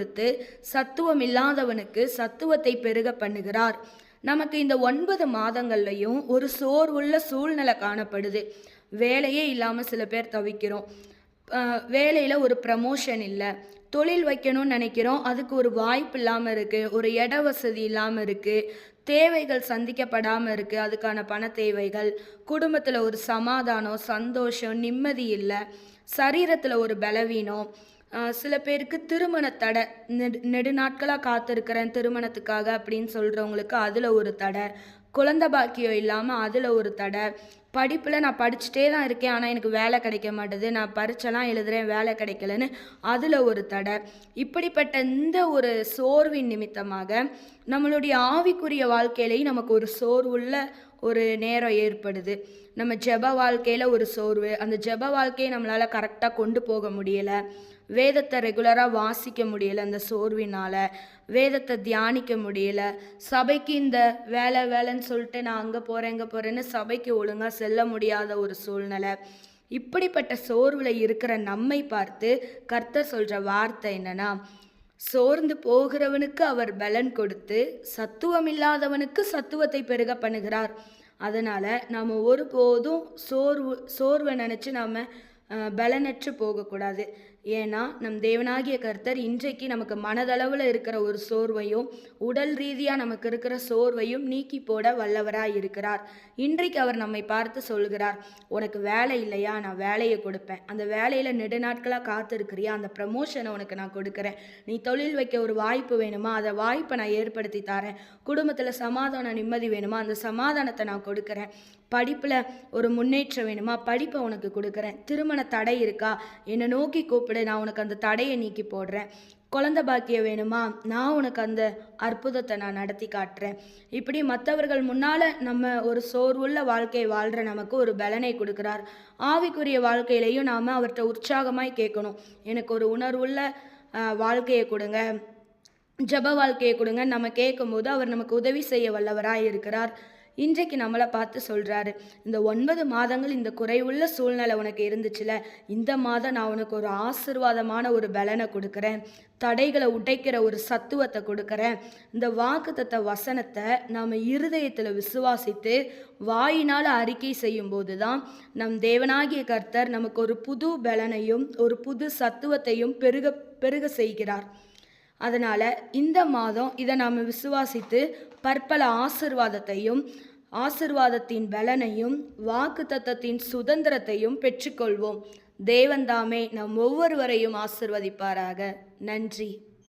கொடுத்து சத்துவம் இல்லாதவனுக்கு சத்துவத்தை பெருக பண்ணுகிறார். நமக்கு இந்த 9 மாதங்கள்லையும் ஒரு சோர்வுள்ள சூழ்நிலை காணப்படுது. வேலையே இல்லாமல் சில பேர் தவிக்கிறோம். வேலையில் ஒரு ப்ரமோஷன் இல்லை. தொழில் வைக்கணும்னு நினைக்கிறோம், அதுக்கு ஒரு வாய்ப்பு இல்லாமல் இருக்குது. ஒரு இட வசதி இல்லாமல் இருக்குது. தேவைகள் சந்திக்கப்படாமல் இருக்குது, அதுக்கான பண தேவைகள். குடும்பத்தில் ஒரு சமாதானம், சந்தோஷம், நிம்மதி இல்லை. சரீரத்தில் ஒரு பலவீனம். சில பேருக்கு திருமண தடை, நெடுநாட்களாக காத்திருக்கிறேன் திருமணத்துக்காக அப்படின்னு சொல்கிறவங்களுக்கு அதில் ஒரு தடை. குழந்தை பாக்கியம் இல்லாமல் அதில் ஒரு தடை. படிப்பில் நான் படிச்சுட்டே தான் இருக்கேன், ஆனால் எனக்கு வேலை கிடைக்க மாட்டேது. நான் பரீட்சைலாம் எழுதுகிறேன், வேலை கிடைக்கலன்னு அதில் ஒரு தடை. இப்படிப்பட்ட இந்த ஒரு சோர்வின் நிமித்தமாக நம்மளுடைய ஆவிக்குரிய வாழ்க்கையிலையும் நமக்கு ஒரு சோர்வுள்ள ஒரு நேரம் ஏற்படுது. நம்ம ஜெப வாழ்க்கையில் ஒரு சோர்வு, அந்த ஜெப வாழ்க்கையை நம்மளால் கரெக்டாக கொண்டு போக முடியலை. வேதத்தை ரெகுலராக வாசிக்க முடியலை, அந்த சோர்வினால் வேதத்தை தியானிக்க முடியலை. சபைக்கு இந்த வேலைன்னு சொல்லிட்டு நான் அங்கே போகிறேன் இங்கே போகிறேன்னு சபைக்கு ஒழுங்காக செல்ல முடியாத ஒரு சூழ்நிலை. இப்படிப்பட்ட சோர்வில் இருக்கிற நம்மை பார்த்து கர்த்தர் சொல்கிற வார்த்தை என்னன்னா, சோர்ந்து போகிறவனுக்கு அவர் பலன் கொடுத்து சத்துவமில்லாதவனுக்கு சத்துவத்தை பெருக பண்ணுகிறார். அதனால் நாம் ஒருபோதும் சோர்வை நினச்சி நாம் பலனற்று போகக்கூடாது. ஏன்னா நம் தேவனாகிய கர்த்தர் இன்றைக்கு நமக்கு மனதளவில் இருக்கிற ஒரு சோர்வையும் உடல் ரீதியாக நமக்கு இருக்கிற சோர்வையும் நீக்கி போட வல்லவராக இருக்கிறார். இன்றைக்கு அவர் நம்மை பார்த்து சொல்கிறார், உனக்கு வேலை இல்லையா, நான் வேலையை கொடுப்பேன். அந்த வேலையில் நெடுநாட்களாக காத்திருக்கிறியா, அந்த ப்ரமோஷனை உனக்கு நான் கொடுக்குறேன். நீ தொழில் வைக்க ஒரு வாய்ப்பு வேணுமா, அந்த வாய்ப்பை நான் ஏற்படுத்தி தரேன். குடும்பத்தில் சமாதான நிம்மதி வேணுமா, அந்த சமாதானத்தை நான் கொடுக்குறேன். படிப்பில் ஒரு முன்னேற்றம் வேணுமா, படிப்பை உனக்கு கொடுக்குறேன். திருமண தடை இருக்கா, என்னை நோக்கி கூப்பிடு, நான் உனக்கு அந்த தடையை நீக்கி போடுறேன். குழந்தை பாக்கியம் வேணுமா, நான் உனக்கு அந்த அற்புதத்தை நான் நடத்தி காட்டுறேன். இப்படி மற்றவர்கள் முன்னால் நம்ம ஒரு சோர்வுள்ள வாழ்க்கை வாழ்கிற நமக்கு ஒரு பலனை கொடுக்குறார். ஆவிக்குரிய வாழ்க்கையிலையும் நாம் அவர்கிட்ட உற்சாகமாய் கேட்கணும், எனக்கு ஒரு உணர்வுள்ள வாழ்க்கையை கொடுங்க, ஜப வாழ்க்கையை கொடுங்க. நம்ம கேட்கும்போது அவர் நமக்கு உதவி செய்ய வல்லவராய் இருக்கிறார். இன்றைக்கு நம்மளை பார்த்து சொல்கிறாரு, இந்த 9 மாதங்கள் இந்த குறைவுள்ள சூழ்நிலை உனக்கு இருந்துச்சுல, இந்த மாதம் நான் உனக்கு ஒரு ஆசீர்வாதமான ஒரு பலனை கொடுக்குறேன். தடைகளை உடைக்கிற ஒரு சத்துவத்தை கொடுக்குறேன். இந்த வாக்குத்தத்த வசனத்தை நாம் இருதயத்தில் விசுவாசித்து வாயினால் அறிக்கை செய்யும் போது தான் நம் தேவனாகிய கர்த்தர் நமக்கு ஒரு புது பலனையும் ஒரு புது சத்துவத்தையும் பெருக செய்கிறார். அதனால் இந்த மாதம் இதை நாம் விசுவாசித்து பற்பல ஆசீர்வாதத்தின் பலனையும் வாக்குத்தத்தத்தின் சுதந்திரத்தையும் பெற்றுக்கொள்வோம். தேவன் தாமே நம் ஒவ்வொருவரையும் ஆசீர்வதிப்பாராக. நன்றி.